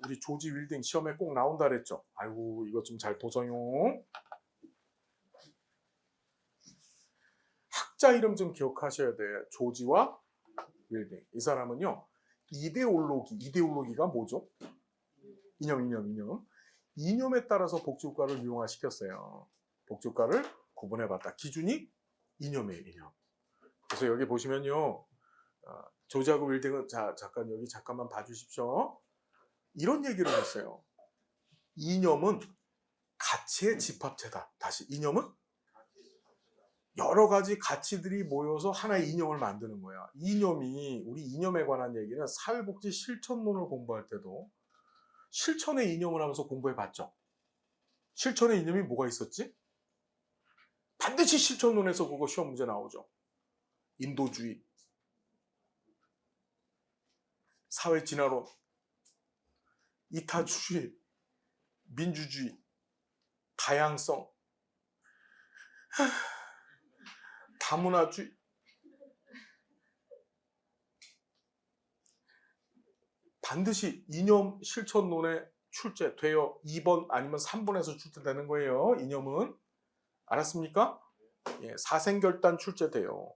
우리 조지 윌딩 시험에 꼭 나온다 그랬죠. 아이고 이거 좀 잘 보세요. 학자 이름 좀 기억하셔야 돼. 조지와 윌딩. 이 사람은요. 이데올로기가 뭐죠? 이념. 이념에 따라서 복지국가를 유형화시켰어요. 복지국가를 구분해봤다. 기준이 이념이에요. 이념. 그래서 여기 보시면요. 조지하고 윌딩은 잠깐 여기 잠깐만 봐주십시오. 이런 얘기를 했어요. 이념은 가치의 집합체다. 다시 이념은 여러 가지 가치들이 모여서 하나의 이념을 만드는 거야. 우리 이념에 관한 얘기는 사회복지 실천론을 공부할 때도 실천의 이념을 하면서 공부해봤죠. 실천의 이념이 뭐가 있었지? 반드시 실천론에서 그거 시험 문제 나오죠. 인도주의, 사회진화론, 이타주의, 민주주의, 다양성, 다문화주의. 반드시 이념 실천론에 출제되어 2번 아니면 3번에서 출제되는 거예요. 이념은. 알았습니까? 예, 사생결단 출제돼요.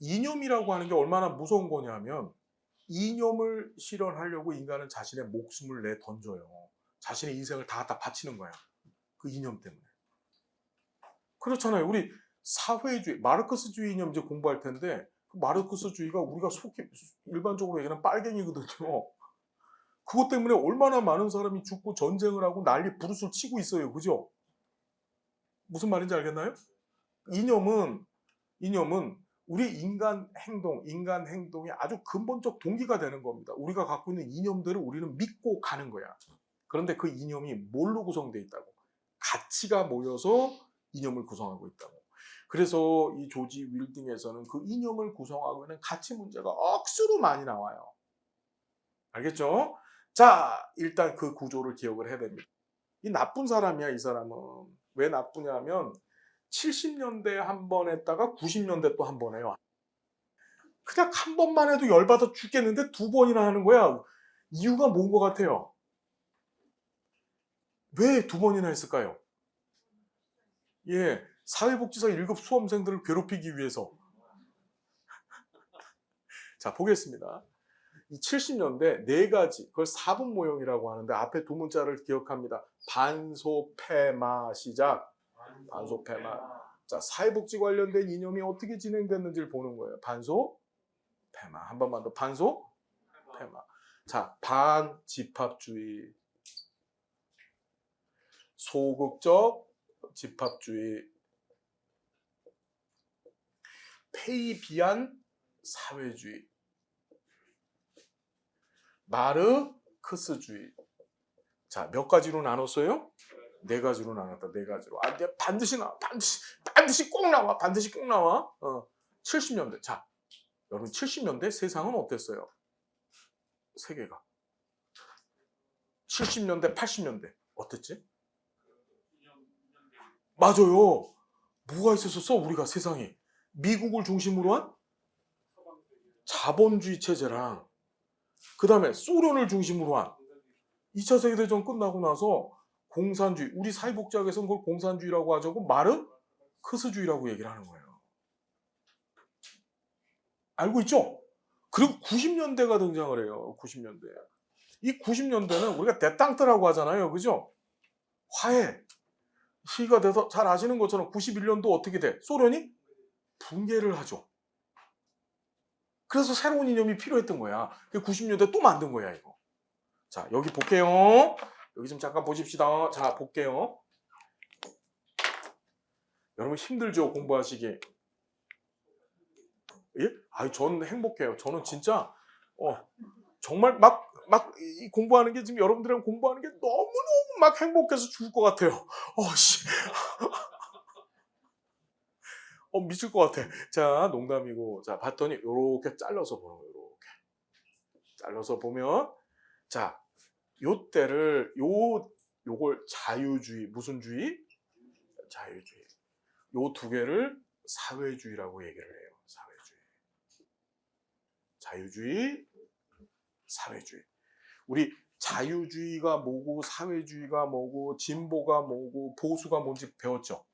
이념이라고 하는 게 얼마나 무서운 거냐면 이념을 실현하려고 인간은 자신의 목숨을 내 던져요. 자신의 인생을 다 바치는 거야. 그 이념 때문에. 그렇잖아요. 우리 사회주의, 마르크스주의 이념 이제 공부할 텐데 그 마르크스주의가 우리가 일반적으로 얘기하는 빨갱이거든요. 그것 때문에 얼마나 많은 사람이 죽고 전쟁을 하고 난리 부르스를 치고 있어요. 그죠? 무슨 말인지 알겠나요? 이념은 우리 인간 행동의 아주 근본적 동기가 되는 겁니다. 우리가 갖고 있는 이념들을 우리는 믿고 가는 거야. 그런데 그 이념이 뭘로 구성되어 있다고? 가치가 모여서 이념을 구성하고 있다고. 그래서 이 조지 윌딩에서는 그 이념을 구성하고 있는 가치 문제가 억수로 많이 나와요. 알겠죠? 자, 일단 그 구조를 기억을 해야 됩니다. 이 나쁜 사람이야, 이 사람은. 왜 나쁘냐면 70년대에 한 번 했다가 90년대 또 한 번 해요. 그냥 한 번만 해도 열받아 죽겠는데 2번이나 하는 거야. 이유가 뭔 것 같아요? 왜 2번이나 했을까요? 예, 사회복지사 1급 수험생들을 괴롭히기 위해서. 자, 보겠습니다. 이 70년대 4가지, 그걸 4분 모형이라고 하는데 앞에 2문자를 기억합니다. 반소패마 시작. 반소패마. 자, 사회복지 관련된 이념이 어떻게 진행됐는지를 보는 거예요. 반소패마. 한 번만 더. 반소패마. 자, 반집합주의. 소극적 집합주의. 페이비안 사회주의. 마르크스주의. 자, 몇 가지로 나눴어요? 4가지로 나눴다. 4가지로. 아, 반드시 꼭 나와. 반드시 꼭 나와. 70년대. 자, 여러분 70년대 세상은 어땠어요? 세계가. 70년대, 80년대 어땠지? 맞아요. 뭐가 있었어? 우리가 세상에. 미국을 중심으로 한 자본주의 체제랑 그 다음에 소련을 중심으로 한 2차 세계대전 끝나고 나서 공산주의, 우리 사회복지학에서는 그걸 공산주의라고 하죠. 마르크스주의라고 얘기를 하는 거예요. 알고 있죠? 그리고 90년대가 등장을 해요. 90년대. 이 90년대는 우리가 대땅트라고 하잖아요. 그죠? 화해. 시기가 돼서 잘 아시는 것처럼 91년도 어떻게 돼? 소련이 붕괴를 하죠. 그래서 새로운 이념이 필요했던 거야. 90년대 또 만든 거야, 이거. 자, 여기 볼게요. 여기 좀 잠깐 보십시다. 자, 볼게요. 여러분 힘들죠? 공부하시기. 예? 아니, 저는 행복해요. 저는 진짜, 정말 공부하는 게 지금 여러분들이랑 공부하는 게 너무너무 막 행복해서 죽을 것 같아요. 미칠 것 같아. 자, 농담이고. 자, 봤더니 요렇게 잘라서 보는 거예요. 요렇게. 잘라서 보면, 자, 요때를, 요걸 자유주의, 무슨 주의? 자유주의. 요 2개를 사회주의라고 얘기를 해요. 사회주의. 자유주의, 사회주의. 우리 자유주의가 뭐고 사회주의가 뭐고 진보가 뭐고 보수가 뭔지 배웠죠.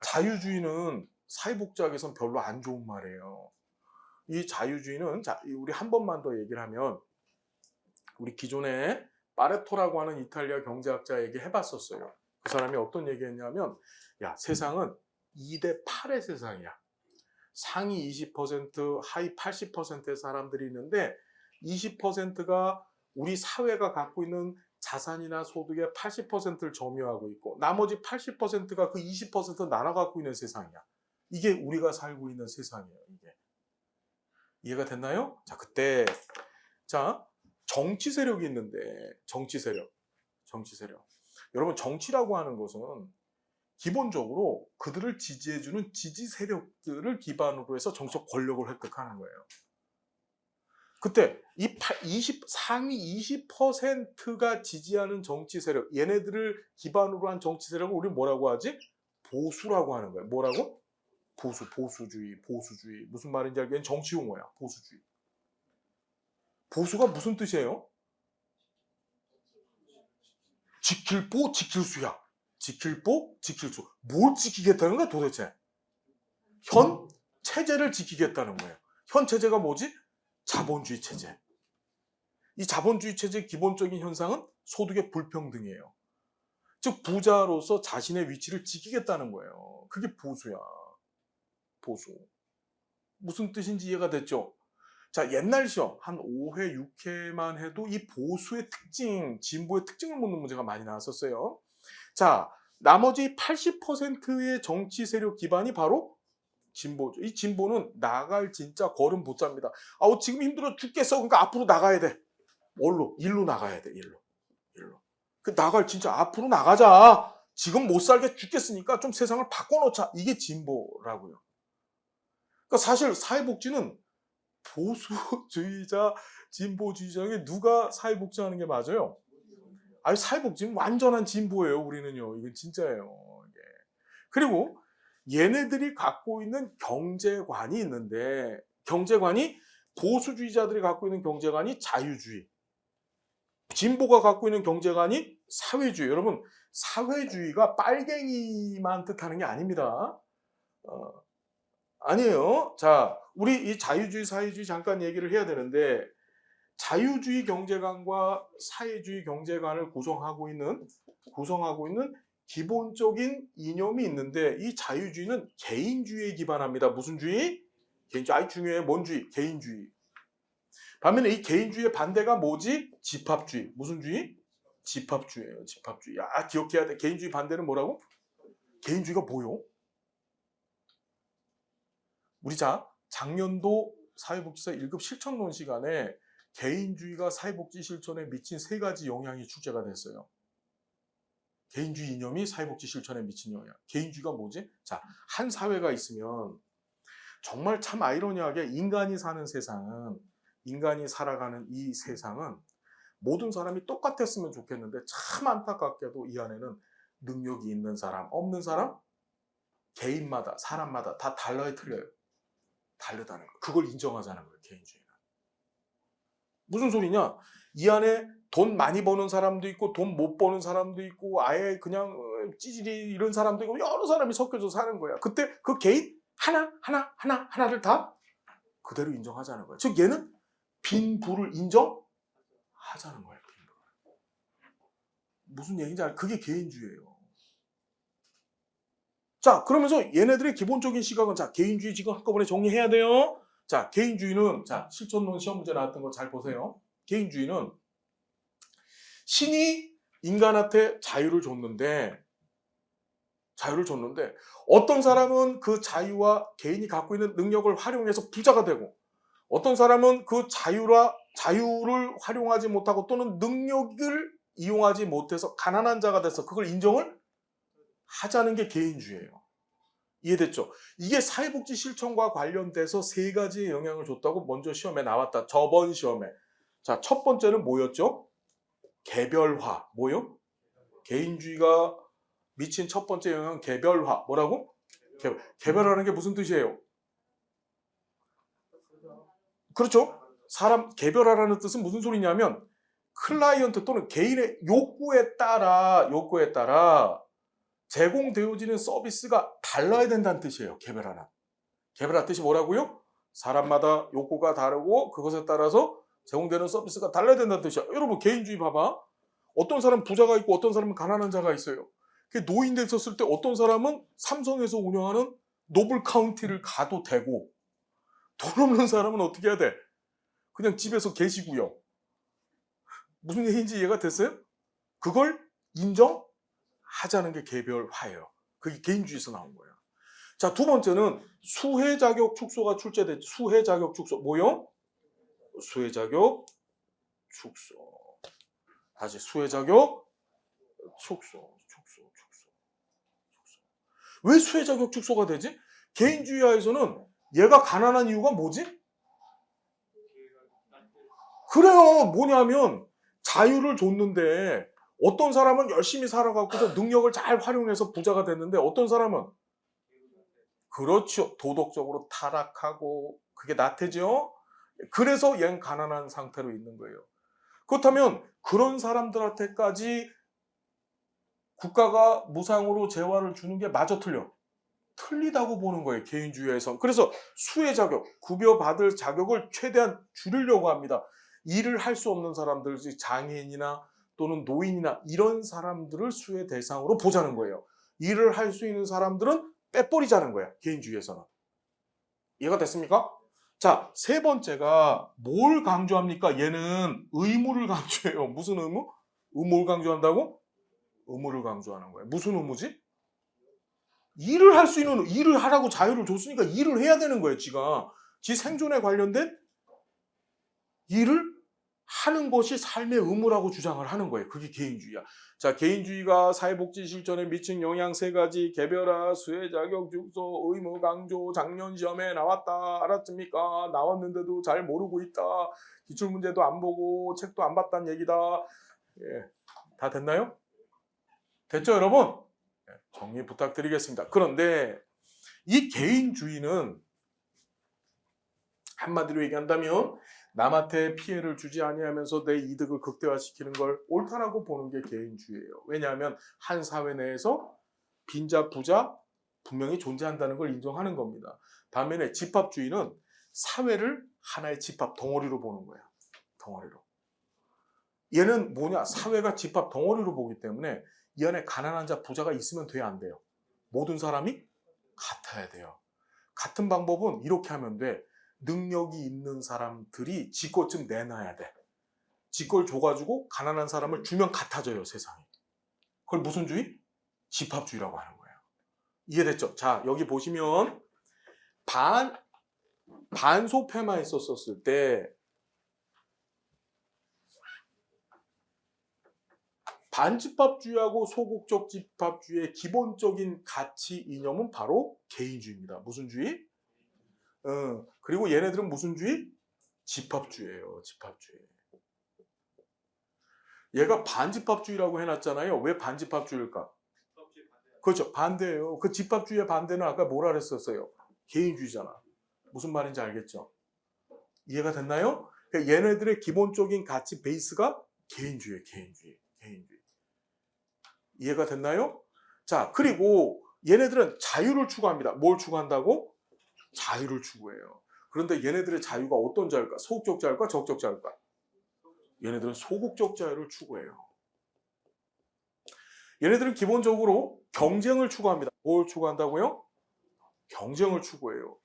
자유주의는 사회복지학에선 별로 안 좋은 말이에요. 이 자유주의는 우리 한 번만 더 얘기를 하면 우리 기존에 파레토라고 하는 이탈리아 경제학자 얘기해봤었어요. 그 사람이 어떤 얘기했냐면 야 세상은 2대 8의 세상이야. 상위 20% 하위 80%의 사람들이 있는데 20%가 우리 사회가 갖고 있는 자산이나 소득의 80%를 점유하고 있고 나머지 80%가 그 20% 나눠 갖고 있는 세상이야. 이게 우리가 살고 있는 세상이에요. 이게. 이해가 됐나요? 자, 그때 정치 세력이 있는데 정치 세력. 여러분 정치라고 하는 것은 기본적으로 그들을 지지해주는 지지 세력들을 기반으로 해서 정치적 권력을 획득하는 거예요. 그때 상위 20%가 지지하는 정치 세력, 얘네들을 기반으로 한 정치 세력을 우리 뭐라고 하지? 보수라고 하는 거예요. 뭐라고? 보수주의. 무슨 말인지 알겠는 정치 용어야. 보수주의. 보수가 무슨 뜻이에요? 지킬보, 지킬수야. 지킬보, 지킬수. 뭘 지키겠다는 거야 도대체? 현 체제를 지키겠다는 거예요. 현 체제가 뭐지? 자본주의 체제. 이 자본주의 체제의 기본적인 현상은 소득의 불평등이에요. 즉 부자로서 자신의 위치를 지키겠다는 거예요. 그게 보수야. 보수. 무슨 뜻인지 이해가 됐죠? 자, 옛날 시험 한 5회, 6회만 해도 이 보수의 특징, 진보의 특징을 묻는 문제가 많이 나왔었어요. 자, 나머지 80%의 정치 세력 기반이 바로 진보죠. 이 진보는 나갈 진짜 걸음 보자입니다. 아우 지금 힘들어 죽겠어. 그러니까 앞으로 나가야 돼. 뭘로? 일로 나가야 돼. 일로. 그 나갈 진짜 앞으로 나가자. 지금 못 살게 죽겠으니까 좀 세상을 바꿔놓자. 이게 진보라고요. 그러니까 사실 사회복지는 보수주의자, 진보주의자 중에 누가 사회복지하는 게 맞아요? 아니 사회복지는 완전한 진보예요. 우리는요. 이건 진짜예요. 이게. 그리고 얘네들이 갖고 있는 경제관이 있는데 경제관이 보수주의자들이 갖고 있는 경제관이 자유주의. 진보가 갖고 있는 경제관이 사회주의. 여러분 사회주의가 빨갱이만 뜻하는 게 아닙니다. 아니에요. 자, 우리 이 자유주의, 사회주의 잠깐 얘기를 해야 되는데 자유주의 경제관과 사회주의 경제관을 구성하고 있는 기본적인 이념이 있는데 이 자유주의는 개인주의에 기반합니다. 무슨 주의? 개인주의. 아이 중요해. 뭔 주의? 개인주의. 반면에 이 개인주의의 반대가 뭐지? 집합주의. 무슨 주의? 집합주의예요. 집합주의. 야, 기억해야 돼. 개인주의 반대는 뭐라고? 개인주의가 뭐요? 우리 작년도 사회복지사 1급 실천론 시간에 개인주의가 사회복지 실천에 미친 3가지 영향이 출제가 됐어요. 개인주의 이념이 사회복지 실천에 미친 영향. 개인주의가 뭐지? 자, 한 사회가 있으면 정말 참 아이러니하게 인간이 사는 세상은 인간이 살아가는 이 세상은 모든 사람이 똑같았으면 좋겠는데 참 안타깝게도 이 안에는 능력이 있는 사람, 없는 사람, 개인마다 사람마다 다 달라요, 틀려요. 다르다는 거. 그걸 인정하자는 거예요. 개인주의는. 무슨 소리냐? 이 안에 돈 많이 버는 사람도 있고 돈 못 버는 사람도 있고 아예 그냥 찌질이 이런 사람도 있고 여러 사람이 섞여서 사는 거야. 그때 그 개인 하나를 다 그대로 인정하자는 거예요. 즉 얘는 빈부를 인정하자는 거예요. 빈부를. 무슨 얘기인지 알아요? 그게 개인주의예요. 자, 그러면서 얘네들의 기본적인 시각은 자, 개인주의 지금 한꺼번에 정리해야 돼요. 자, 개인주의는 자, 실천론 시험 문제 나왔던 거 잘 보세요. 개인주의는 신이 인간한테 자유를 줬는데 어떤 사람은 그 자유와 개인이 갖고 있는 능력을 활용해서 부자가 되고 어떤 사람은 그 자유를 활용하지 못하고 또는 능력을 이용하지 못해서 가난한 자가 돼서 그걸 인정을 하자는 게 개인주의예요. 이해됐죠? 이게 사회복지 실천과 관련돼서 3가지의 영향을 줬다고 먼저 시험에 나왔다. 저번 시험에. 자, 첫 번째는 뭐였죠? 개별화. 뭐요? 개인주의가 미친 첫 번째 영향은 개별화. 뭐라고? 개별화라는 게 무슨 뜻이에요? 그렇죠? 사람 개별화라는 뜻은 무슨 소리냐면 클라이언트 또는 개인의 요구에 따라 제공되어지는 서비스가 달라야 된다는 뜻이에요. 개별화는. 개별화 뜻이 뭐라고요? 사람마다 욕구가 다르고 그것에 따라서 제공되는 서비스가 달라야 된다는 뜻이야. 여러분 개인주의 봐봐. 어떤 사람은 부자가 있고 어떤 사람은 가난한 자가 있어요. 노인대 있었을 때 어떤 사람은 삼성에서 운영하는 노블 카운티를 가도 되고 돈 없는 사람은 어떻게 해야 돼? 그냥 집에서 계시고요. 무슨 얘기인지 이해가 됐어요? 그걸 인정하자는 게 개별화예요. 그게 개인주의에서 나온 거예요. 자, 두 번째는 수혜자격 축소가 출제됐죠. 수혜자격 축소. 뭐요? 수혜자격 축소. 다시 수혜자격 축소. 왜 수혜자격 축소가 되지? 개인주의하에서는 얘가 가난한 이유가 뭐지? 그래요. 뭐냐면 자유를 줬는데 어떤 사람은 열심히 살아가고서 능력을 잘 활용해서 부자가 됐는데 어떤 사람은 그렇죠. 도덕적으로 타락하고 그게 나태죠. 그래서 얘는 가난한 상태로 있는 거예요. 그렇다면 그런 사람들한테까지 국가가 무상으로 재화를 주는 게 마저 틀려. 틀리다고 보는 거예요. 개인주의에선. 그래서 수혜 자격, 급여받을 자격을 최대한 줄이려고 합니다. 일을 할 수 없는 사람들, 장애인이나 또는 노인이나 이런 사람들을 수혜 대상으로 보자는 거예요. 일을 할 수 있는 사람들은 빼버리자는 거야. 개인주의에서는. 이해가 됐습니까? 자, 세 번째가 뭘 강조합니까? 얘는 의무를 강조해요. 무슨 의무? 뭘 강조한다고? 의무를 강조하는 거예요. 무슨 의무지? 일을 할 수 있는, 일을 하라고 자유를 줬으니까 일을 해야 되는 거예요, 지가. 지 생존에 관련된 일을 하는 것이 삶의 의무라고 주장을 하는 거예요. 그게 개인주의야. 자, 개인주의가 사회복지 실천에 미친 영향 세 가지. 개별화, 수혜 자격 축소, 의무 강조. 작년 시험에 나왔다. 알았습니까? 나왔는데도 잘 모르고 있다. 기출문제도 안 보고 책도 안 봤다는 얘기다. 예, 다 됐나요? 됐죠, 여러분? 정리 부탁드리겠습니다. 그런데 이 개인주의는 한마디로 얘기한다면 남한테 피해를 주지 아니하면서 내 이득을 극대화시키는 걸 옳다라고 보는 게 개인주의예요. 왜냐하면 한 사회 내에서 빈자, 부자 분명히 존재한다는 걸 인정하는 겁니다. 반면에 집합주의는 사회를 하나의 집합 덩어리로 보는 거야. 덩어리로. 얘는 뭐냐? 사회가 집합 덩어리로 보기 때문에 이 안에 가난한 자, 부자가 있으면 돼야 안 돼요. 모든 사람이 같아야 돼요. 같은 방법은 이렇게 하면 돼. 능력이 있는 사람들이 지 것 좀 내놔야 돼. 지 걸 줘가지고 가난한 사람을 주면 같아져요, 세상이. 그걸 무슨 주의? 집합주의라고 하는 거예요. 이해됐죠? 자, 여기 보시면 반소패만 있었을 때 반집합주의하고 소극적 집합주의의 기본적인 가치 이념은 바로 개인주의입니다. 무슨 주의? 그리고 얘네들은 무슨 주의? 집합주의예요. 집합주의. 얘가 반집합주의라고 해놨잖아요. 왜 반집합주의일까? 그렇죠. 반대예요. 그 집합주의의 반대는 아까 뭐라 그랬었어요? 개인주의잖아. 무슨 말인지 알겠죠? 이해가 됐나요? 그러니까 얘네들의 기본적인 가치 베이스가 개인주의예요. 개인주의. 이해가 됐나요? 자, 그리고 얘네들은 자유를 추구합니다. 뭘 추구한다고? 자유를 추구해요. 그런데 얘네들의 자유가 어떤 자유일까? 소극적 자유일까? 적극적 자유일까? 얘네들은 소극적 자유를 추구해요. 얘네들은 기본적으로 경쟁을 추구합니다. 뭘 추구한다고요? 경쟁을 추구해요.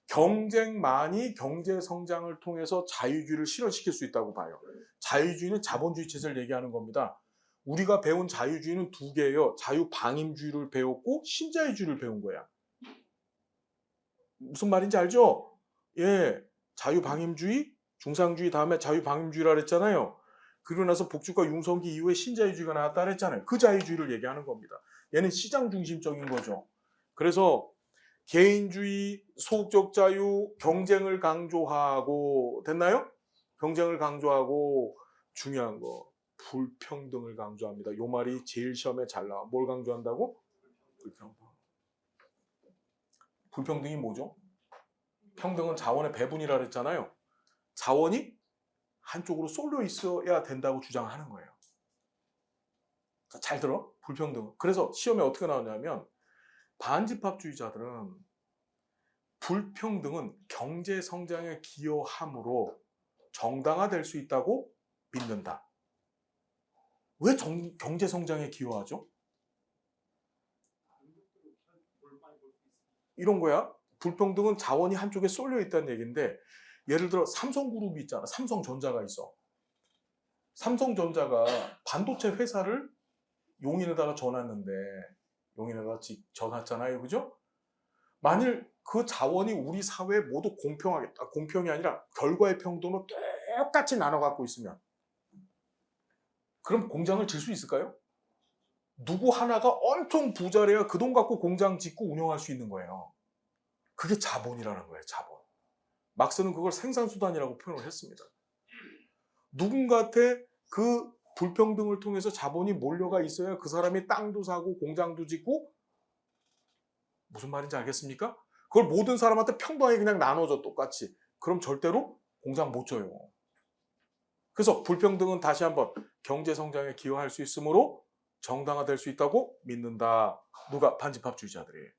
경쟁만이 경제 성장을 통해서 자유주의를 실현시킬 수 있다고 봐요. 자유주의는 자본주의 체제를 얘기하는 겁니다. 우리가 배운 자유주의는 두 개예요. 자유방임주의를 배웠고 신자유주의를 배운 거야. 무슨 말인지 알죠? 예, 자유방임주의, 중상주의 다음에 자유방임주의라 그랬잖아요. 그러고 나서 복지과 융성기 이후에 신자유주의가 나왔다 그랬잖아요. 그 자유주의를 얘기하는 겁니다. 얘는 시장 중심적인 거죠. 그래서 개인주의, 소극적 자유, 경쟁을 강조하고 됐나요? 경쟁을 강조하고 중요한 거 불평등을 강조합니다. 이 말이 제일 시험에 잘 나와. 뭘 강조한다고? 불평등. 불평등이 뭐죠? 평등은 자원의 배분이라 그랬잖아요. 자원이 한쪽으로 쏠려 있어야 된다고 주장하는 거예요. 자, 잘 들어. 불평등. 그래서 시험에 어떻게 나오냐면 반집합주의자들은 불평등은 경제 성장에 기여함으로 정당화될 수 있다고 믿는다. 왜 경제 성장에 기여하죠? 이런 거야. 불평등은 자원이 한쪽에 쏠려 있다는 얘기인데, 예를 들어 삼성그룹이 있잖아. 삼성전자가 있어. 삼성전자가 반도체 회사를 용인에다가 전놨는데, 용인에다가 전놨잖아요. 그죠? 만일 그 자원이 우리 사회에 모두 공평하게, 공평이 아니라 결과의 평등으로 똑같이 나눠 갖고 있으면, 그럼 공장을 질 수 있을까요? 누구 하나가 엄청 부자래야 그 돈 갖고 공장 짓고 운영할 수 있는 거예요. 그게 자본이라는 거예요. 자본. 막스는 그걸 생산수단이라고 표현을 했습니다. 누군가한테 그 불평등을 통해서 자본이 몰려가 있어야 그 사람이 땅도 사고 공장도 짓고, 무슨 말인지 알겠습니까? 그걸 모든 사람한테 평등하게 그냥 나눠줘 똑같이. 그럼 절대로 공장 못 져요. 그래서 불평등은 다시 한번 경제 성장에 기여할 수 있으므로 정당화될 수 있다고 믿는다. 누가? 반집합주의자들이.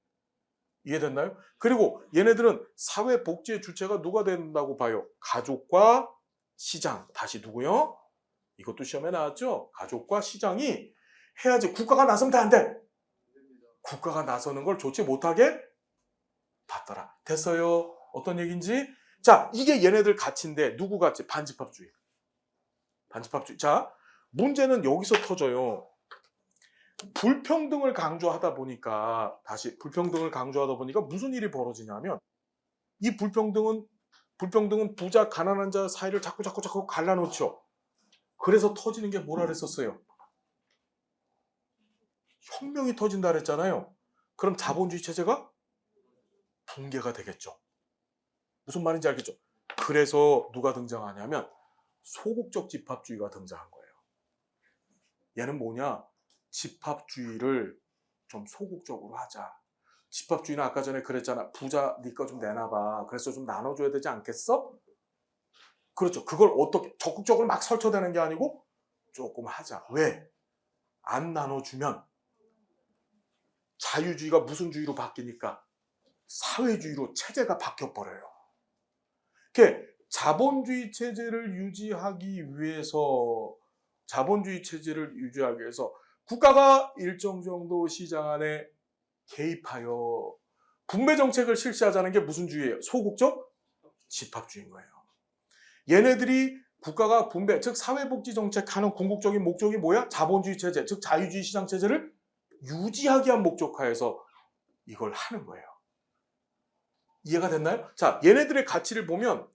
이해됐나요? 그리고 얘네들은 사회 복지의 주체가 누가 된다고 봐요? 가족과 시장. 다시 누구요? 이것도 시험에 나왔죠? 가족과 시장이 해야지. 국가가 나서면 다 안 돼. 국가가 나서는 걸 좋지 못하게 봤더라. 됐어요? 어떤 얘기인지? 자, 이게 얘네들 가치인데 누구 가치? 반집합주의. 반집합주의. 자, 문제는 여기서 터져요. 불평등을 강조하다 보니까, 다시 불평등을 강조하다 보니까 무슨 일이 벌어지냐면, 이 불평등은 부자 가난한 자 사이를 자꾸 갈라놓죠. 그래서 터지는 게 뭐라 그랬었어요? 혁명이 터진다 그랬잖아요. 그럼 자본주의 체제가 붕괴가 되겠죠. 무슨 말인지 알겠죠? 그래서 누가 등장하냐면 소극적 집합주의가 등장한 거예요. 얘는 뭐냐? 집합주의를 좀 소극적으로 하자. 집합주의는 아까 전에 그랬잖아. 부자 네 거 좀 내놔봐. 그래서 좀 나눠줘야 되지 않겠어? 그렇죠. 그걸 어떻게 적극적으로 막 설쳐대는 게 아니고 조금 하자. 왜? 안 나눠주면 자유주의가 무슨 주의로 바뀌니까? 사회주의로 체제가 바뀌어버려요. 자본주의 체제를 유지하기 위해서 국가가 일정 정도 시장 안에 개입하여 분배 정책을 실시하자는 게 무슨 주의예요? 소극적 집합주의인 거예요. 얘네들이 국가가 분배, 즉 사회복지 정책하는 궁극적인 목적이 뭐야? 자본주의 체제, 즉 자유주의 시장 체제를 유지하기 위한 목적하에서 이걸 하는 거예요. 이해가 됐나요? 자, 얘네들의 가치를 보면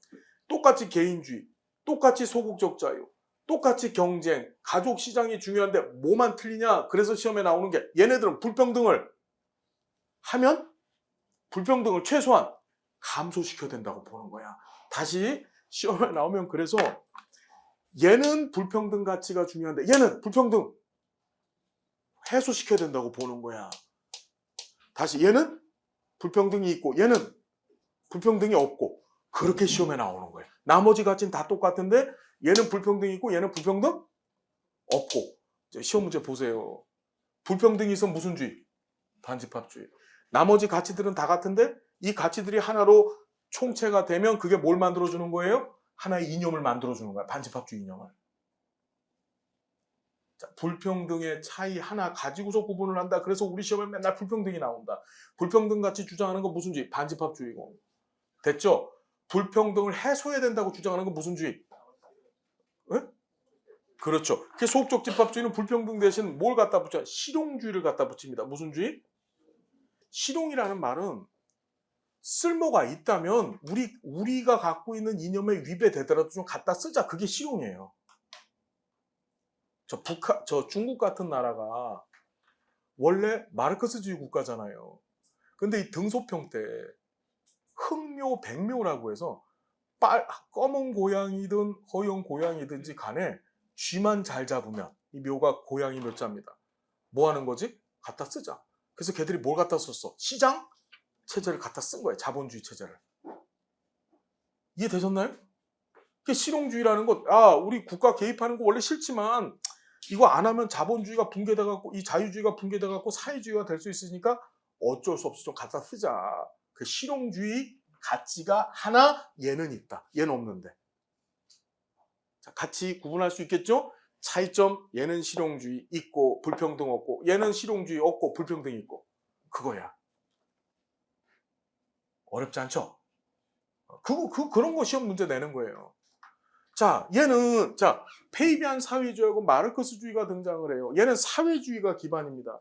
똑같이 개인주의, 똑같이 소극적 자유, 똑같이 경쟁, 가족 시장이 중요한데 뭐만 틀리냐? 그래서 시험에 나오는 게 얘네들은 불평등을 하면 불평등을 최소한 감소시켜야 된다고 보는 거야. 다시 시험에 나오면 그래서 얘는 불평등 가치가 중요한데 얘는 불평등 해소시켜야 된다고 보는 거야. 다시 얘는 불평등이 있고 얘는 불평등이 없고 그렇게 시험에 나오는 거예요. 나머지 가치는 다 똑같은데 얘는 불평등이 있고 얘는 불평등 없고. 시험 문제 보세요. 불평등이 있으면 무슨 주의? 반집합주의. 나머지 가치들은 다 같은데 이 가치들이 하나로 총체가 되면 그게 뭘 만들어주는 거예요? 하나의 이념을 만들어주는 거야. 반집합주의 이념을. 자, 불평등의 차이 하나 가지고서 구분을 한다. 그래서 우리 시험에 맨날 불평등이 나온다. 불평등 같이 주장하는 건 무슨 주의? 반집합주의고. 됐죠? 불평등을 해소해야 된다고 주장하는 건 무슨 주의? 네? 그렇죠. 그 소극적 집합주의는 불평등 대신 뭘 갖다 붙여? 실용주의를 갖다 붙입니다. 무슨 주의? 실용이라는 말은 쓸모가 있다면 우리가 갖고 있는 이념에 위배되더라도 좀 갖다 쓰자. 그게 실용이에요. 저 중국 같은 나라가 원래 마르크스주의 국가잖아요. 근데 이 등소평 때 흑묘, 백묘라고 해서 검은 고양이든 허연 고양이든지 간에 쥐만 잘 잡으면 이 묘가 고양이 묘자입니다. 뭐 하는 거지? 갖다 쓰자. 그래서 걔들이 뭘 갖다 썼어? 시장 체제를 갖다 쓴 거예요. 자본주의 체제를. 이해되셨나요? 실용주의라는 것, 우리 국가 개입하는 거 원래 싫지만 이거 안 하면 자본주의가 붕괴돼 갖고 이 자유주의가 붕괴돼 갖고 사회주의가 될 수 있으니까 어쩔 수 없이 좀 갖다 쓰자. 그 실용주의 가치가 하나 얘는 있다. 얘는 없는데. 자, 같이 구분할 수 있겠죠? 차이점, 얘는 실용주의 있고 불평등 없고 얘는 실용주의 없고 불평등 있고. 그거야. 어렵지 않죠? 그런 거 시험 문제 내는 거예요. 자, 얘는 페이비안 사회주의하고 마르크스주의가 등장을 해요. 얘는 사회주의가 기반입니다.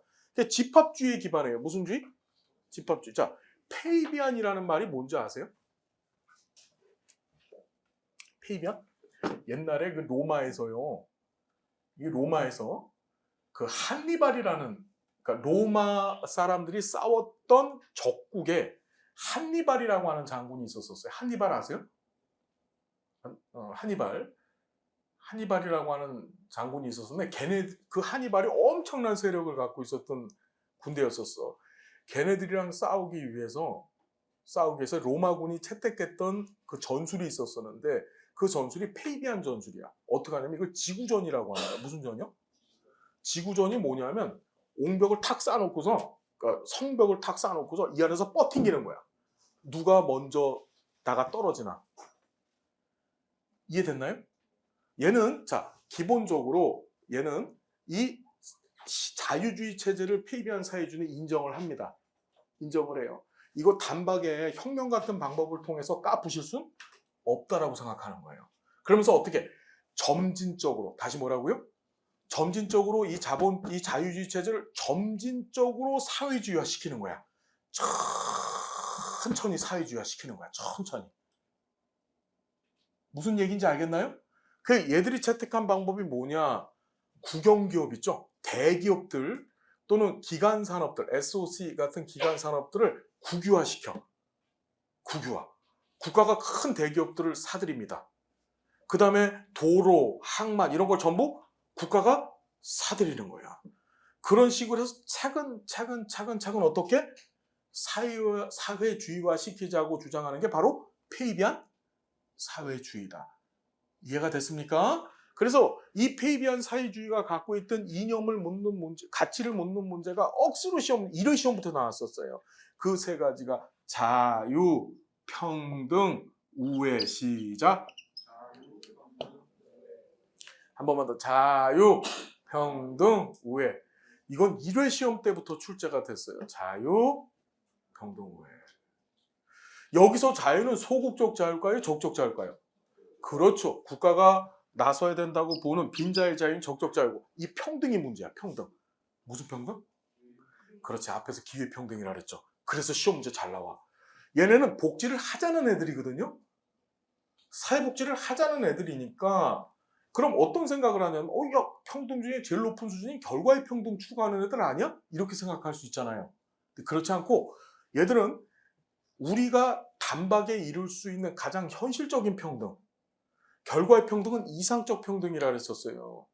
집합주의에 기반해요. 무슨 주의? 집합주의. 자, 페이비안이라는 말이 뭔지 아세요? 페이비안? 옛날에 그 로마에서요. 이 로마에서 그 한니발이라는, 그러니까 로마 사람들이 싸웠던 적국에 한니발이라고 하는 장군이 있었어요. 한니발 아세요? 한니발이라고 하는 장군이 있었는데 그 한니발이 엄청난 세력을 갖고 있었던 군대였었어. 걔네들이랑 싸우기 위해서 로마군이 채택했던 그 전술이 있었었는데 그 전술이 페이비안 전술이야. 어떻게 하냐면 이걸 지구전이라고 하나요? 무슨 전이요? 지구전이 뭐냐면 옹벽을 탁 쌓아놓고서, 그러니까 성벽을 탁 쌓아놓고서 이 안에서 뻗팅기는 거야. 누가 먼저 나가 떨어지나. 이해됐나요? 얘는 기본적으로 얘는 이 자유주의 체제를 페이비안 사회주의는 인정을 합니다. 인정을 해요. 이거 단박에 혁명 같은 방법을 통해서 까부실 순 없다라고 생각하는 거예요. 그러면서 어떻게 점진적으로, 다시 뭐라고요? 점진적으로 이 자유주의 체제를 점진적으로 사회주의화 시키는 거야. 천천히 사회주의화 시키는 거야. 천천히. 무슨 얘기인지 알겠나요? 그 얘들이 채택한 방법이 뭐냐? 국영기업 있죠? 대기업들 또는 기간산업들, SOC 같은 기간산업들을 국유화시켜. 국유화. 국가가 큰 대기업들을 사들입니다. 그 다음에 도로, 항만 이런 걸 전부 국가가 사들이는 거야. 그런 식으로 해서 차근차근 어떻게 사회주의화 시키자고 주장하는 게 바로 페이비안 사회주의다. 이해가 됐습니까? 그래서 이 페이비안 사회주의가 갖고 있던 이념을 묻는 문제, 가치를 묻는 문제가 억수로 이런 시험부터 나왔었어요. 그 세 가지가 자유, 평등, 우애. 시작. 한 번만 더. 자유, 평등, 우애. 이건 1회 시험 때부터 출제가 됐어요. 자유, 평등, 우애. 여기서 자유는 소극적 자유일까요? 적적 자유일까요? 그렇죠. 국가가 나서야 된다고 보는 빈자의 자유는 적적 자유고, 이 평등이 문제야. 평등. 무슨 평등? 그렇지. 앞에서 기회평등이라 그랬죠. 그래서 시험 문제 잘 나와. 얘네는 복지를 하자는 애들이거든요. 사회복지를 하자는 애들이니까 그럼 어떤 생각을 하냐면 야, 평등 중에 제일 높은 수준이 결과의 평등 추구하는 애들 아니야? 이렇게 생각할 수 있잖아요. 그렇지 않고 얘들은 우리가 단박에 이룰 수 있는 가장 현실적인 평등, 결과의 평등은 이상적 평등이라 그랬었어요.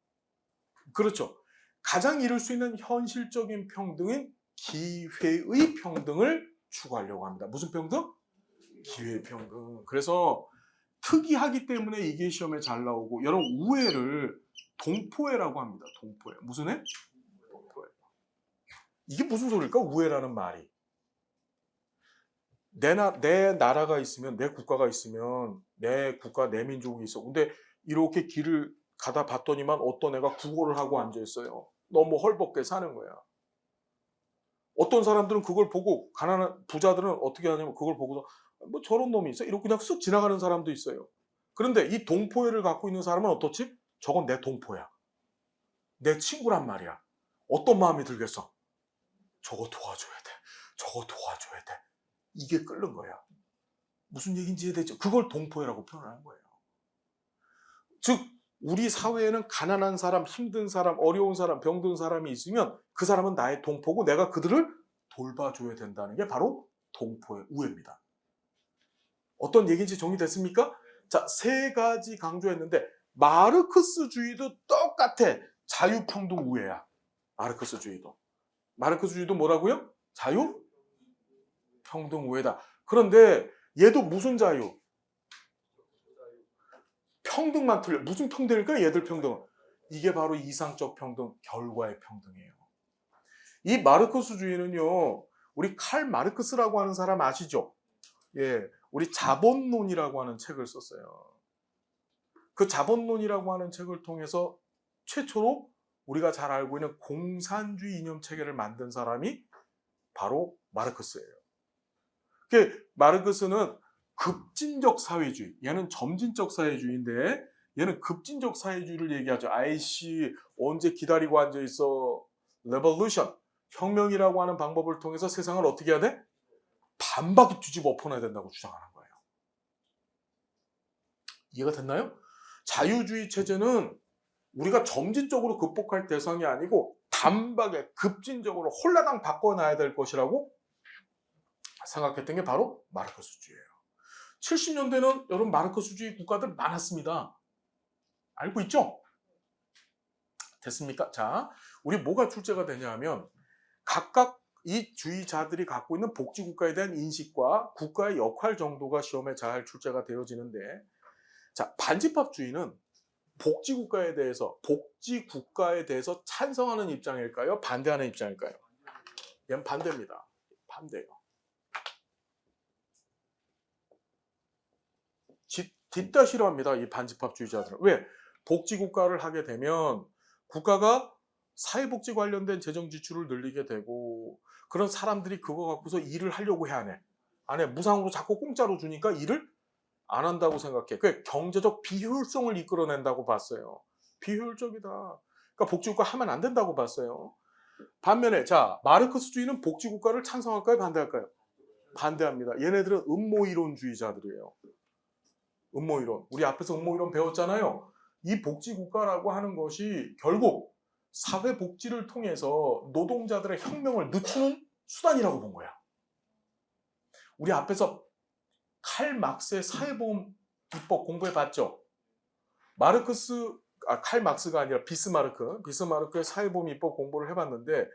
그렇죠. 가장 이룰 수 있는 현실적인 평등인 기회의 평등을 추구하려고 합니다. 무슨 평등? 기회의 평등. 그래서 특이하기 때문에 이게 시험에 잘 나오고, 여러분 우애를 동포애라고 합니다. 동포애. 무슨 애? 동포애. 이게 무슨 소리일까? 우애라는 말이. 내 나라가 있으면, 내 국가가 있으면, 내 국가, 내 민족이 있어. 근데 이렇게 길을 가다 봤더니만 어떤 애가 구걸을 하고 앉아있어요. 너무 헐벗게 사는 거야. 어떤 사람들은 그걸 보고, 가난한 부자들은 어떻게 하냐면 그걸 보고서 뭐 저런 놈이 있어? 이러고 그냥 쓱 지나가는 사람도 있어요. 그런데 이 동포애를 갖고 있는 사람은 어떻지? 저건 내 동포야. 내 친구란 말이야. 어떤 마음이 들겠어? 저거 도와줘야 돼. 저거 도와줘야 돼. 이게 끓는 거야. 무슨 얘기인지 이해되죠? 그걸 동포애라고 표현하는 거예요. 즉 우리 사회에는 가난한 사람, 힘든 사람, 어려운 사람, 병든 사람이 있으면 그 사람은 나의 동포고 내가 그들을 돌봐줘야 된다는 게 바로 동포의 우애입니다. 어떤 얘기인지 정리됐습니까? 자, 세 가지 강조했는데 마르크스주의도 똑같아. 자유, 평등, 우애야. 마르크스주의도. 마르크스주의도 뭐라고요? 자유, 평등, 우애다. 그런데 얘도 무슨 자유? 평등만 틀려. 무슨 평등일까? 얘들 평등은. 이게 바로 이상적 평등, 결과의 평등이에요. 이 마르크스주의는요. 우리 칼 마르크스라고 하는 사람 아시죠? 예, 우리 자본론이라고 하는 책을 썼어요. 그 자본론이라고 하는 책을 통해서 최초로 우리가 잘 알고 있는 공산주의 이념 체계를 만든 사람이 바로 마르크스예요. 마르크스는 급진적 사회주의, 얘는 점진적 사회주의인데 얘는 급진적 사회주의를 얘기하죠. 아이씨 언제 기다리고 앉아있어. 레볼루션, 혁명이라고 하는 방법을 통해서 세상을 어떻게 해야 돼? 반바퀴 뒤집어 엎어놔야 된다고 주장하는 거예요. 이해가 됐나요? 자유주의 체제는 우리가 점진적으로 극복할 대상이 아니고 단박에 급진적으로 홀라당 바꿔놔야 될 것이라고 생각했던 게 바로 마르크스주의예요. 70년대는 여러분 마르크스주의 국가들 많았습니다. 알고 있죠? 됐습니까? 자, 우리 뭐가 출제가 되냐 하면 각각 이 주의자들이 갖고 있는 복지국가에 대한 인식과 국가의 역할 정도가 시험에 잘 출제가 되어지는데, 자, 반집합주의는 복지국가에 대해서 찬성하는 입장일까요? 반대하는 입장일까요? 얘는 반대입니다. 반대예요. 뒷다 싫어합니다. 이 반집합주의자들은. 왜? 복지국가를 하게 되면 국가가 사회복지 관련된 재정 지출을 늘리게 되고 그런 사람들이 그거 갖고서 일을 하려고 해야 하네. 안 해. 무상으로 자꾸 공짜로 주니까 일을 안 한다고 생각해. 그게 경제적 비효율성을 이끌어낸다고 봤어요. 비효율적이다. 그러니까 복지국가 하면 안 된다고 봤어요. 반면에 자 마르크스주의는 복지국가를 찬성할까요? 반대할까요? 반대합니다. 얘네들은 음모이론주의자들이에요. 음모이론. 우리 앞에서 음모이론 배웠잖아요. 이 복지국가라고 하는 것이 결국 사회복지를 통해서 노동자들의 혁명을 늦추는 수단이라고 본 거야. 우리 앞에서 칼 막스의 사회보험 입법 공부해봤죠? 칼 막스가 아니라 비스마르크의 사회보험 입법 공부를 해봤는데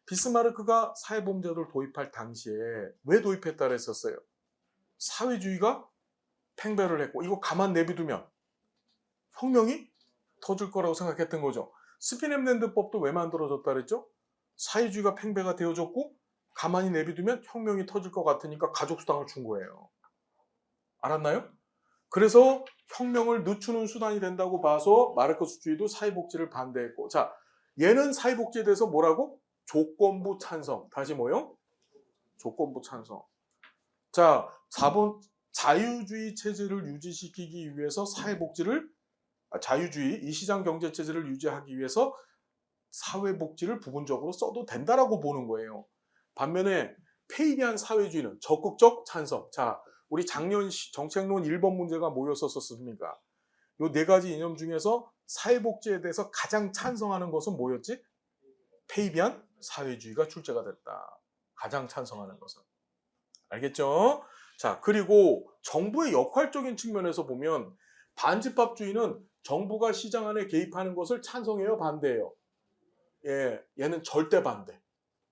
비스마르크가 사회보험제도를 도입할 당시에 왜 도입했다 그랬었어요? 사회주의가 팽배를 했고 이거 가만 내비두면 혁명이 터질 거라고 생각했던 거죠. 스피넴랜드법도 왜 만들어졌다 그랬죠? 사회주의가 팽배가 되어졌고 가만히 내비두면 혁명이 터질 것 같으니까 가족수당을 준 거예요. 알았나요? 그래서 혁명을 늦추는 수단이 된다고 봐서 마르크스주의도 사회복지를 반대했고, 자, 얘는 사회복지에 대해서 뭐라고? 조건부 찬성. 다시 뭐요? 조건부 찬성. 자, 자유주의 체제를 유지시키기 위해서 이 시장 경제 체제를 유지하기 위해서 사회복지를 부분적으로 써도 된다라고 보는 거예요. 반면에 페이비안 사회주의는 적극적 찬성. 자, 우리 작년 정책론 1번 문제가 뭐였었습니까? 요 네 가지 이념 중에서 사회복지에 대해서 가장 찬성하는 것은 뭐였지? 페이비안 사회주의가 출제가 됐다. 가장 찬성하는 것은. 알겠죠? 자, 그리고 정부의 역할적인 측면에서 보면 반집합주의는 정부가 시장 안에 개입하는 것을 찬성해요, 반대해요? 예, 얘는 절대 반대.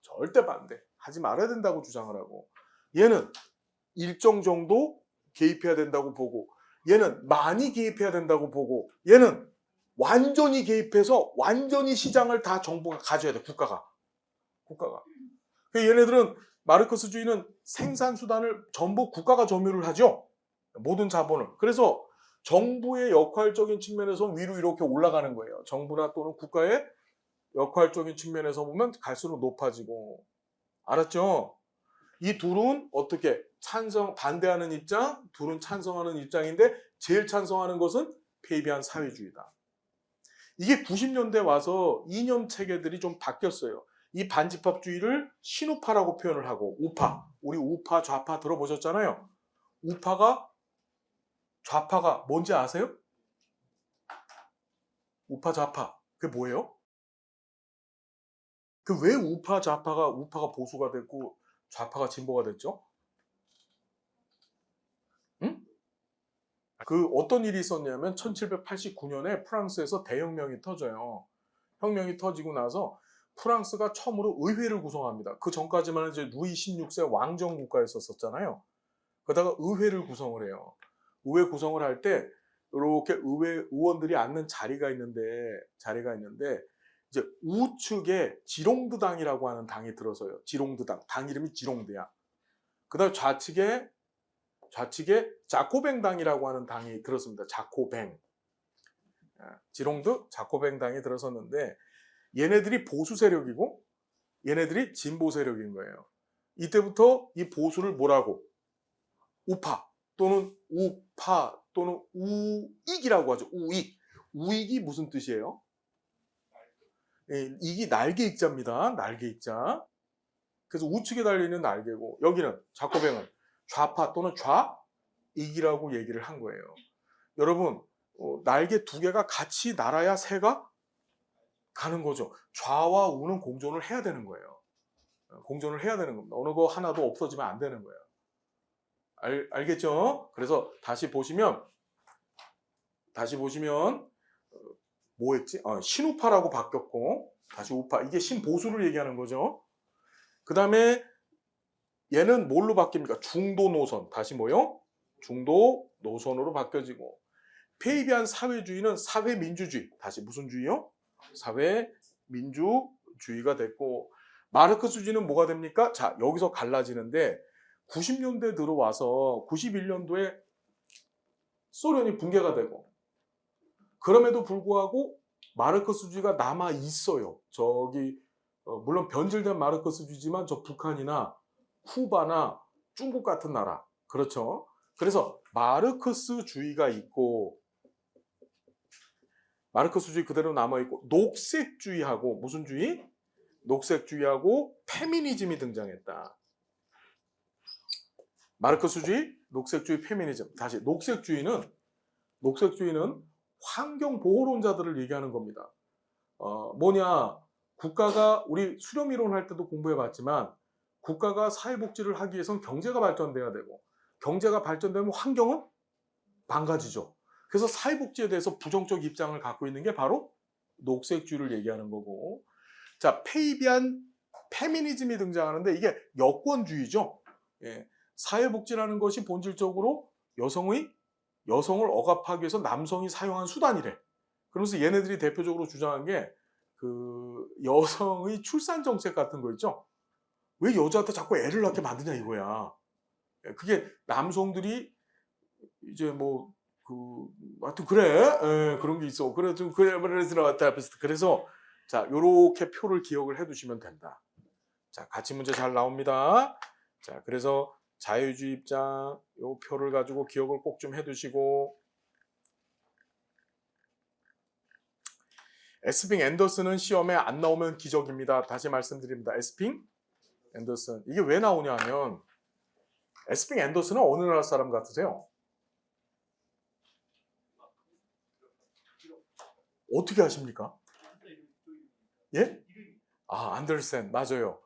절대 반대. 하지 말아야 된다고 주장을 하고, 얘는 일정 정도 개입해야 된다고 보고, 얘는 많이 개입해야 된다고 보고, 얘는 완전히 개입해서 완전히 시장을 다 정부가 가져야 돼. 국가가. 얘네들은 마르크스주의는 생산수단을 전부 국가가 점유를 하죠. 모든 자본을. 그래서 정부의 역할적인 측면에서 위로 이렇게 올라가는 거예요. 정부나 또는 국가의 역할적인 측면에서 보면 갈수록 높아지고. 알았죠? 이 둘은 어떻게 반대하는 입장, 둘은 찬성하는 입장인데 제일 찬성하는 것은 페이비안 사회주의다. 이게 90년대 와서 이념 체계들이 좀 바뀌었어요. 이 반집합주의를 신우파라고 표현을 하고 우파, 우리 우파, 좌파 들어보셨잖아요. 좌파가 뭔지 아세요? 우파, 좌파. 그게 뭐예요? 왜 우파가 보수가 됐고 좌파가 진보가 됐죠? 응? 어떤 일이 있었냐면 1789년에 프랑스에서 대혁명이 터져요. 혁명이 터지고 나서 프랑스가 처음으로 의회를 구성합니다. 그 전까지만 이제 루이 16세 왕정 국가였었잖아요. 그러다가 의회를 구성을 해요. 의회 구성을 할 때 이렇게 의회 의원들이 앉는 자리가 있는데 이제 우측에 지롱드당이라고 하는 당이 들어서요. 지롱드당. 당 이름이 지롱드야. 그다음 좌측에 자코뱅당이라고 하는 당이 들었습니다. 자코뱅. 지롱드 자코뱅당이 들어섰는데 얘네들이 보수 세력이고 얘네들이 진보 세력인 거예요. 이때부터 이 보수를 뭐라고? 우파 또는 우파 또는 우익이라고 하죠. 우익. 우익이 무슨 뜻이에요? 이기 날개 익자입니다. 날개 익자. 그래서 우측에 달려있는 날개고 여기는 자코뱅은 좌파 또는 좌익이라고 얘기를 한 거예요. 여러분 날개 두 개가 같이 날아야 새가 가는 거죠. 좌와 우는 공존을 해야 되는 거예요. 공존을 해야 되는 겁니다. 어느 거 하나도 없어지면 안 되는 거예요. 알겠죠? 그래서 다시 보시면 뭐 했지? 신우파라고 바뀌었고 다시 우파. 이게 신보수를 얘기하는 거죠. 그 다음에 얘는 뭘로 바뀝니까? 중도 노선. 다시 뭐요? 중도 노선으로 바뀌어지고 페이비안 사회주의는 사회민주주의. 다시 무슨 주의요? 사회민주주의가 됐고 마르크스주의는 뭐가 됩니까? 자, 여기서 갈라지는데 90년대 들어와서 91년도에 소련이 붕괴가 되고 그럼에도 불구하고 마르크스주의가 남아 있어요. 저기 물론 변질된 마르크스주의지만 저 북한이나 쿠바나 중국 같은 나라 그렇죠. 그래서 마르크스주의가 있고 마르크스주의 그대로 남아 있고 녹색주의하고 무슨 주의? 녹색주의하고 페미니즘이 등장했다. 마르크스주의, 녹색주의, 페미니즘. 다시 녹색주의는 환경보호론자들을 얘기하는 겁니다. 뭐냐? 국가가 우리 수렴이론 할 때도 공부해봤지만 국가가 사회복지를 하기 위해서는 경제가 발전돼야 되고 경제가 발전되면 환경은 망가지죠. 그래서 사회복지에 대해서 부정적 입장을 갖고 있는 게 바로 녹색주의를 얘기하는 거고 자 페이비안 페미니즘이 등장하는데 이게 여권주의죠. 예. 사회복지라는 것이 본질적으로 여성을 억압하기 위해서 남성이 사용한 수단이래. 그러면서 얘네들이 대표적으로 주장한 게 그 여성의 출산 정책 같은 거 있죠. 왜 여자한테 자꾸 애를 낳게 만드냐 이거야. 그게 남성들이 이제 뭐 하여튼 그래 그런 게 있어. 그래서 자 요렇게 표를 기억을 해두시면 된다. 자 같이 문제 잘 나옵니다. 자 그래서 자유주의 입장 요 표를 가지고 기억을 꼭 좀 해두시고 에스핑 앤더슨은 시험에 안 나오면 기적입니다. 다시 말씀드립니다. 에스핑 앤더슨 이게 왜 나오냐 하면 에스핑 앤더슨은 어느 나라 사람 같으세요? 어떻게 아십니까? 예? 안델센 맞아요.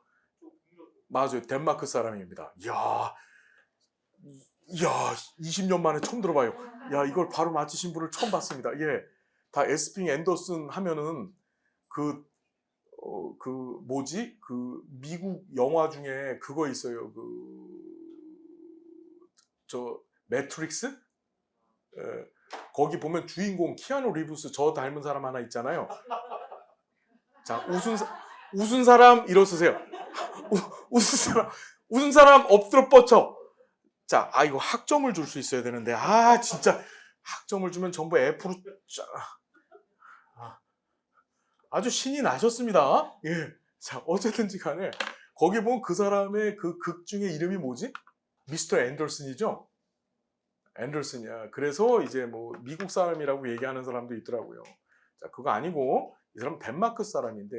맞아요. 덴마크 사람입니다. 이야 20년 만에 처음 들어봐요. 야 이걸 바로 맞히신 분을 처음 봤습니다. 예, 다 에스핑 앤더슨 하면은 뭐지? 미국 영화 중에 그거 있어요. 저 매트릭스? 예, 거기 보면 주인공 키아누 리브스 저 닮은 사람 하나 있잖아요. 자 웃은 사람 일어서세요. 웃은 사람 엎드려 뻗쳐. 자, 이거 학점을 줄 수 있어야 되는데, 진짜 학점을 주면 전부 F로 아주 신이 나셨습니다. 예. 자, 어쨌든지 간에 거기 보면 그 사람의 그 극 중에 이름이 뭐지? 미스터 앤더슨이죠. 앤더슨이야. 그래서 이제 뭐 미국 사람이라고 얘기하는 사람도 있더라고요. 자, 그거 아니고 이 사람 덴마크 사람인데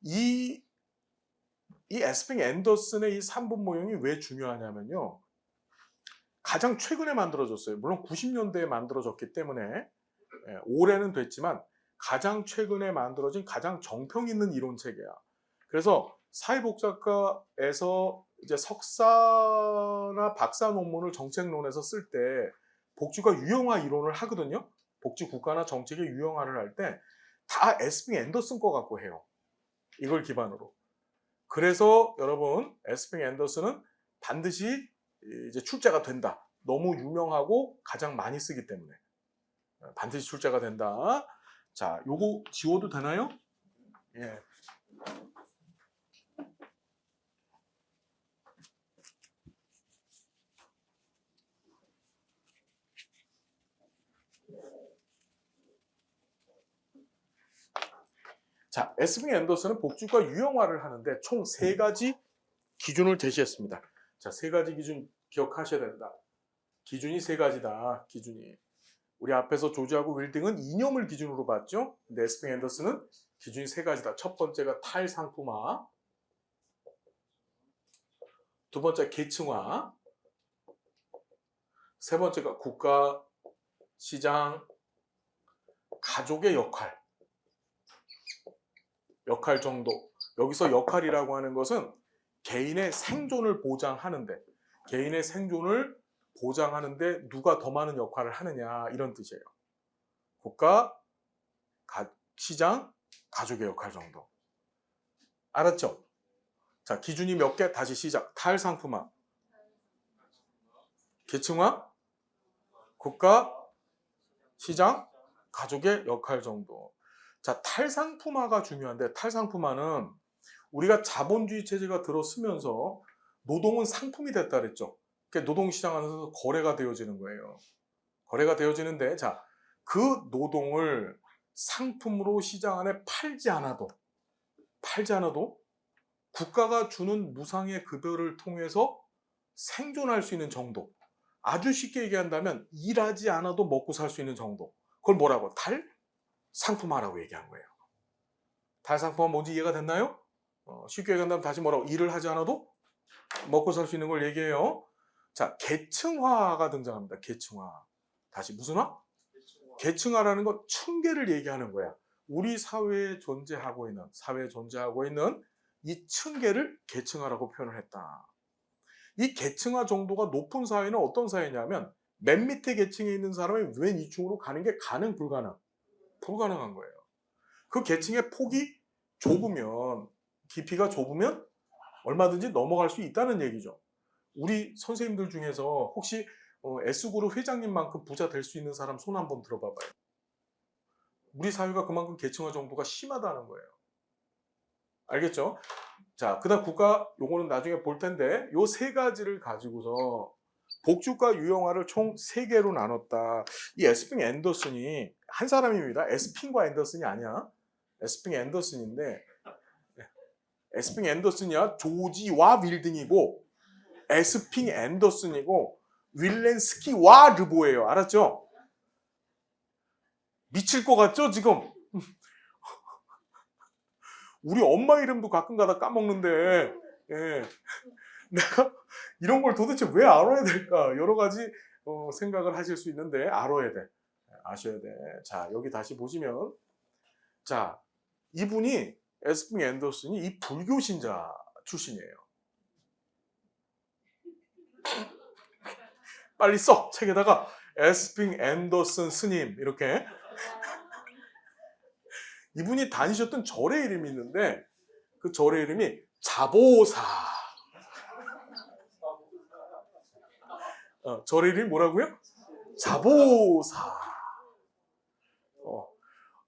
이 에스핑 앤더슨의 이 3분 모형이 왜 중요하냐면요. 가장 최근에 만들어졌어요. 물론 90년대에 만들어졌기 때문에 올해는 됐지만 가장 최근에 만들어진 가장 정평 있는 이론 체계야. 그래서 사회복지학과에서 이제 석사나 박사 논문을 정책론에서 쓸 때 복지가 유형화 이론을 하거든요. 복지 국가나 정책의 유형화를 할 때 다 에스핑 앤더슨 거 갖고 해요. 이걸 기반으로. 그래서 여러분 에스핑 앤더슨은 반드시 이제 출제가 된다. 너무 유명하고 가장 많이 쓰기 때문에. 반드시 출제가 된다. 자, 요거 지워도 되나요? 예. 자, 에스핑 앤더슨은 복쥐과 유형화를 하는데 총 3가지 기준을 제시했습니다. 자, 3가지 기준 기억하셔야 된다. 기준이 3가지다. 기준이. 우리 앞에서 조지하고 윌딩은 이념을 기준으로 봤죠. 근데 에스핑 앤더슨은 기준이 3가지다. 첫 번째가 탈상품화, 두 번째 계층화, 세 번째가 국가, 시장, 가족의 역할 정도. 여기서 역할이라고 하는 것은 개인의 생존을 보장하는데 누가 더 많은 역할을 하느냐 이런 뜻이에요. 국가, 시장, 가족의 역할 정도. 알았죠? 자, 기준이 몇 개? 다시 시작. 탈상품화, 계층화, 국가, 시장, 가족의 역할 정도. 자, 탈상품화가 중요한데 탈상품화는 우리가 자본주의 체제가 들어서면서 노동은 상품이 됐다 그랬죠. 그러니까 노동시장 안에서 거래가 되어지는 거예요. 거래가 되어지는데 자, 그 노동을 상품으로 시장 안에 팔지 않아도 국가가 주는 무상의 급여를 통해서 생존할 수 있는 정도. 아주 쉽게 얘기한다면 일하지 않아도 먹고 살 수 있는 정도. 그걸 뭐라고? 탈상품화라고 얘기한 거예요. 탈상품화 뭔지 이해가 됐나요? 쉽게 얘기한다면 다시 뭐라고? 일을 하지 않아도 먹고 살 수 있는 걸 얘기해요. 자, 계층화가 등장합니다. 계층화. 다시 무슨 화? 계층화라는 건 층계를 얘기하는 거야. 우리 사회에 존재하고 있는 이 층계를 계층화라고 표현을 했다. 이 계층화 정도가 높은 사회는 어떤 사회냐면 맨 밑에 계층에 있는 사람이 맨 2층으로 가는 게 불가능한 거예요. 그 계층의 폭이 좁으면, 깊이가 좁으면 얼마든지 넘어갈 수 있다는 얘기죠. 우리 선생님들 중에서 혹시 S그룹 회장님만큼 부자 될 수 있는 사람 손 한번 들어봐봐요. 우리 사회가 그만큼 계층화 정도가 심하다는 거예요. 알겠죠? 자, 그 다음 국가, 요거는 나중에 볼 텐데 요 3가지를 가지고서 복지국가 유형화를 총 3개로 나눴다. 이 에스핑 앤더슨이 한 사람입니다. 에스핑과 앤더슨이 아니야. 에스핑 앤더슨인데 에스핑 앤더슨이야 조지와 윌딩이고 에스핑 앤더슨이고 윌렌스키와 르보예요. 알았죠? 미칠 것 같죠 지금? 우리 엄마 이름도 가끔가다 까먹는데 예. 내가 이런 걸 도대체 왜 알아야 될까? 여러 가지 생각을 하실 수 있는데 알아야 돼. 아셔야 돼. 자, 여기 다시 보시면 자, 이분이 에스핑 앤더슨이 이 불교 신자 출신이에요. 빨리 써! 책에다가 에스핑 앤더슨 스님 이렇게 이분이 다니셨던 절의 이름이 있는데 그 절의 이름이 자보사. 절의 이름이 뭐라고요? 자보사.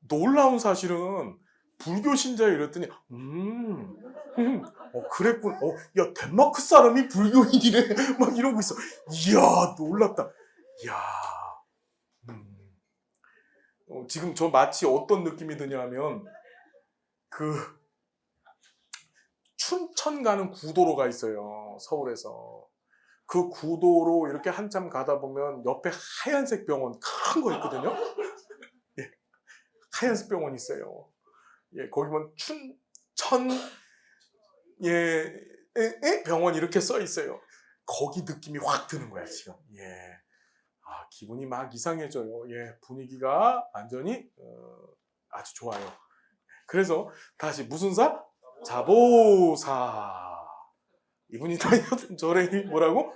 놀라운 사실은 불교 신자에 이랬더니 그랬군. 야 덴마크 사람이 불교인이래. 막 이러고 있어. 이야 놀랍다. 이야 지금 저 마치 어떤 느낌이 드냐면 그 춘천 가는 구도로가 있어요. 서울에서. 그 구도로 이렇게 한참 가다 보면 옆에 하얀색 병원 큰 거 있거든요. 예, 하얀색 병원 있어요. 예, 거기 보면 춘천 병원 이렇게 써 있어요. 거기 느낌이 확 드는 거야 지금. 예, 기분이 막 이상해져요. 예, 분위기가 완전히 아주 좋아요. 그래서 다시 무슨 사? 자보사. 이분이 다니던 절의 이름이 뭐라고?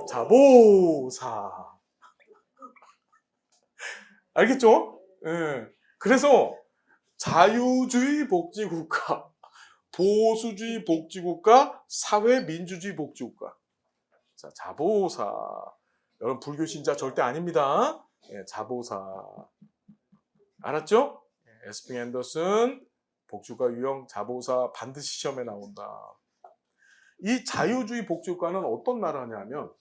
자보사. 알겠죠? 예. 그래서 자유주의 복지국가, 보수주의 복지국가, 사회민주주의 복지국가. 자, 자보사. 여러분 불교 신자 절대 아닙니다. 예, 자보사. 알았죠? 에스핑 앤더슨 복지국가 유형 자보사 반드시 시험에 나온다. 이 자유주의 복지국가는 어떤 나라냐면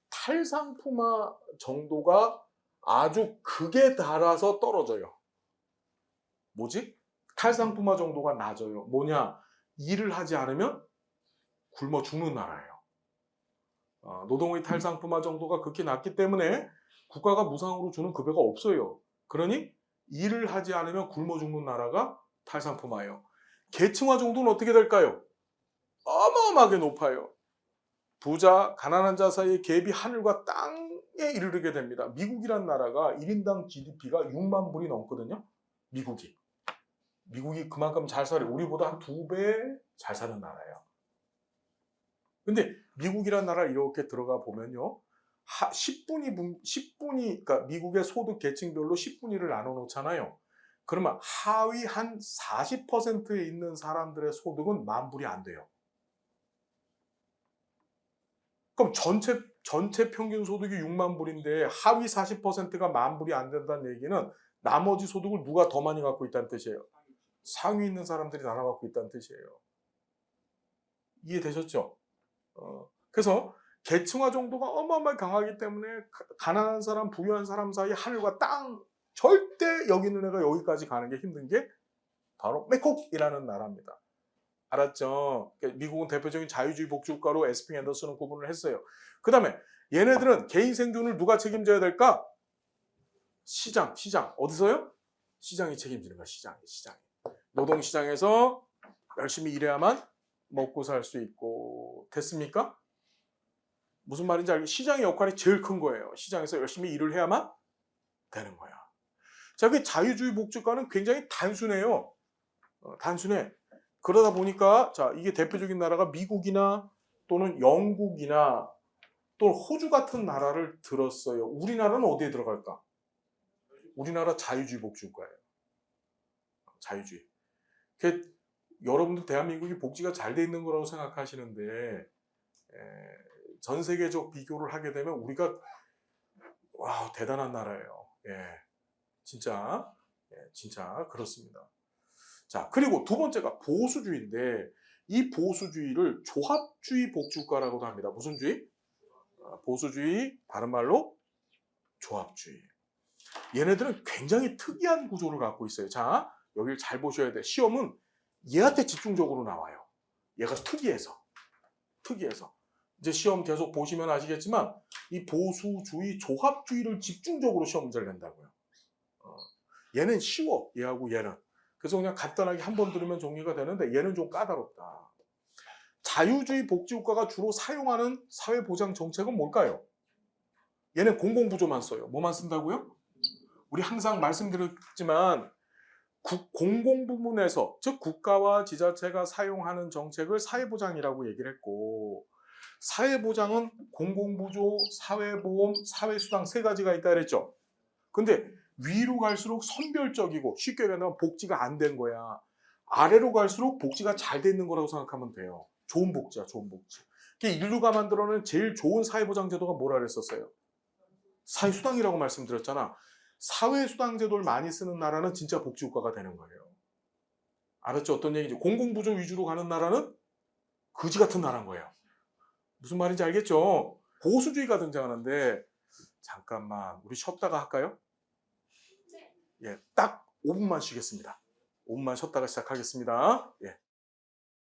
탈상품화 정도가 아주 극에 달아서 떨어져요. 뭐지? 탈상품화 정도가 낮아요. 뭐냐? 일을 하지 않으면 굶어 죽는 나라예요. 노동의 탈상품화 정도가 극히 낮기 때문에 국가가 무상으로 주는 급여가 없어요. 그러니 일을 하지 않으면 굶어 죽는 나라가 탈상품화예요. 계층화 정도는 어떻게 될까요? 어마어마하게 높아요. 부자, 가난한 자 사이의 갭이 하늘과 땅에 이르게 됩니다. 미국이란 나라가 1인당 GDP가 6만 불이 넘거든요. 미국이 그만큼 잘 살아요. 우리보다 한 2배 잘 사는 나라예요. 근데 미국이란 나라 이렇게 들어가 보면요. 10분위, 그러니까 미국의 소득 계층별로 10분위를 나눠 놓잖아요. 그러면 하위 한 40%에 있는 사람들의 소득은 10,000불이 안 돼요. 그럼 전체 평균 소득이 6만 불인데 하위 40%가 10,000불이 안 된다는 얘기는 나머지 소득을 누가 더 많이 갖고 있다는 뜻이에요. 상위 있는 사람들이 나눠 갖고 있다는 뜻이에요. 이해되셨죠? 그래서 계층화 정도가 어마어마하게 강하기 때문에 가난한 사람, 부유한 사람 사이 하늘과 땅, 절대 여기 있는 애가 여기까지 가는 게 힘든 게 바로 미국이라는 나라입니다. 알았죠? 미국은 대표적인 자유주의 복지국가로 에스핑 앤더슨은 구분을 했어요. 그 다음에 얘네들은 개인 생존을 누가 책임져야 될까? 시장. 어디서요? 시장이 책임지는 거야. 시장이. 노동시장에서 열심히 일해야만 먹고 살 수 있고. 됐습니까? 무슨 말인지 알겠죠? 시장의 역할이 제일 큰 거예요. 시장에서 열심히 일을 해야만 되는 거야. 자, 그 자유주의 복지국가는 굉장히 단순해요. 단순해. 그러다 보니까 자, 이게 대표적인 나라가 미국이나 또는 영국이나 또 호주 같은 나라를 들었어요. 우리나라는 어디에 들어갈까? 우리나라 자유주의 복지국가예요. 자유주의. 여러분들 대한민국이 복지가 잘 돼 있는 거라고 생각하시는데 전 세계적 비교를 하게 되면 우리가 와 대단한 나라예요. 진짜 그렇습니다. 자, 그리고 두 번째가 보수주의인데 이 보수주의를 조합주의 복지국가라고도 합니다. 무슨 주의? 보수주의, 다른 말로 조합주의. 얘네들은 굉장히 특이한 구조를 갖고 있어요. 자, 여기를 잘 보셔야 돼. 시험은 얘한테 집중적으로 나와요. 얘가 특이해서. 이제 시험 계속 보시면 아시겠지만 이 보수주의, 조합주의를 집중적으로 시험 문제를 낸다고요. 얘는 쉬워. 얘하고 얘는. 그래서 그냥 간단하게 한 번 들으면 정리가 되는데 얘는 좀 까다롭다. 자유주의 복지국가가 주로 사용하는 사회보장 정책은 뭘까요? 얘는 공공부조만 써요. 뭐만 쓴다고요? 우리 항상 말씀드렸지만 공공부문에서, 즉 국가와 지자체가 사용하는 정책을 사회보장이라고 얘기를 했고, 사회보장은 공공부조, 사회보험, 사회수당 세 가지가 있다 그랬죠. 근데 위로 갈수록 선별적이고 쉽게 얘기하면 복지가 안 된 거야. 아래로 갈수록 복지가 잘 돼 있는 거라고 생각하면 돼요. 좋은 복지야, 좋은 복지. 인류가 만들어낸 제일 좋은 사회보장 제도가 뭐라 그랬었어요? 사회수당이라고 말씀드렸잖아. 사회수당 제도를 많이 쓰는 나라는 진짜 복지국가가 되는 거예요. 알았죠? 어떤 얘기인지. 공공부조 위주로 가는 나라는 거지 같은 나라인 거예요. 무슨 말인지 알겠죠? 보수주의가 등장하는데 잠깐만 우리 쉬었다가 할까요? 딱 5분만 쉬겠습니다. 5분만 쉬었다가 시작하겠습니다.